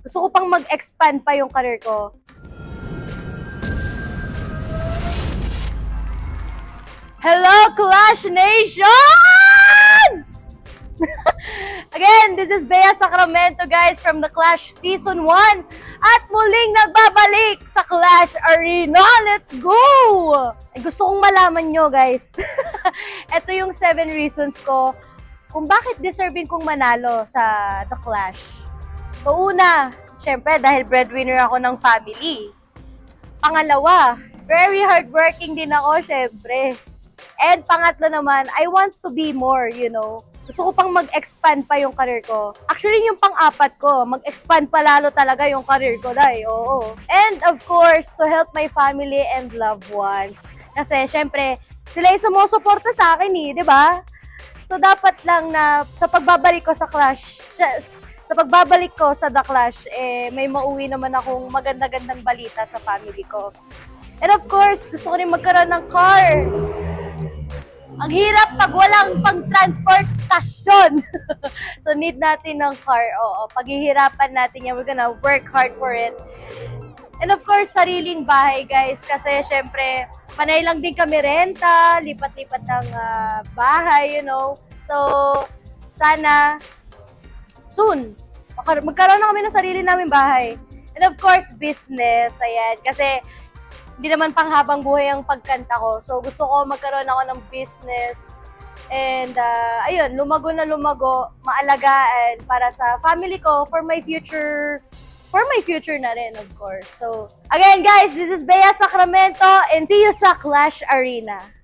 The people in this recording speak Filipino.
Gusto ko pang mag-expand pa yung career ko. Hello, Clash Nation! Again, this is Bea Sacramento, guys, from the Clash Season 1. At muling nagbabalik sa Clash Arena. Let's go! Gusto kong malaman nyo, guys. Ito yung 7 reasons ko kung bakit deserving kong manalo sa The Clash. So, una, syempre, dahil breadwinner ako ng family. Pangalawa, very hardworking din ako, syempre. And pangatlo naman, I want to be more, you know. Gusto ko pang mag-expand pa yung career ko. Actually, yung pang-apat ko, mag-expand pa lalo talaga yung career ko, dahil, oo. And of course, to help my family and loved ones. Kasi, syempre, sila yung sumusuporta sa akin di ba? So, dapat lang na sa pagbabalik ko sa Clash, sa pagbabalik ko sa The Clash, may mauwi naman akong maganda-gandang balita sa family ko. And of course, gusto ko rin magkaroon ng car. Ang hirap pag walang pang-transportasyon. So, need natin ng car. Oo, paghihirapan natin yan. We're gonna work hard for it. And of course, sariling bahay, guys. Kasi, syempre, panay lang din kami renta, lipat-lipat ng bahay, you know. So, sana, soon, magkaroon na kami ng sarili namin bahay. And of course, business. Ayan. Kasi, hindi naman panghabang buhay ang pagkanta ko. So, gusto ko magkaroon ako ng business. And, ayun, lumago na lumago, maalagaan para sa family ko, for my future na rin, of course. So, again, guys, this is Bea Sacramento, and see you sa Clash Arena.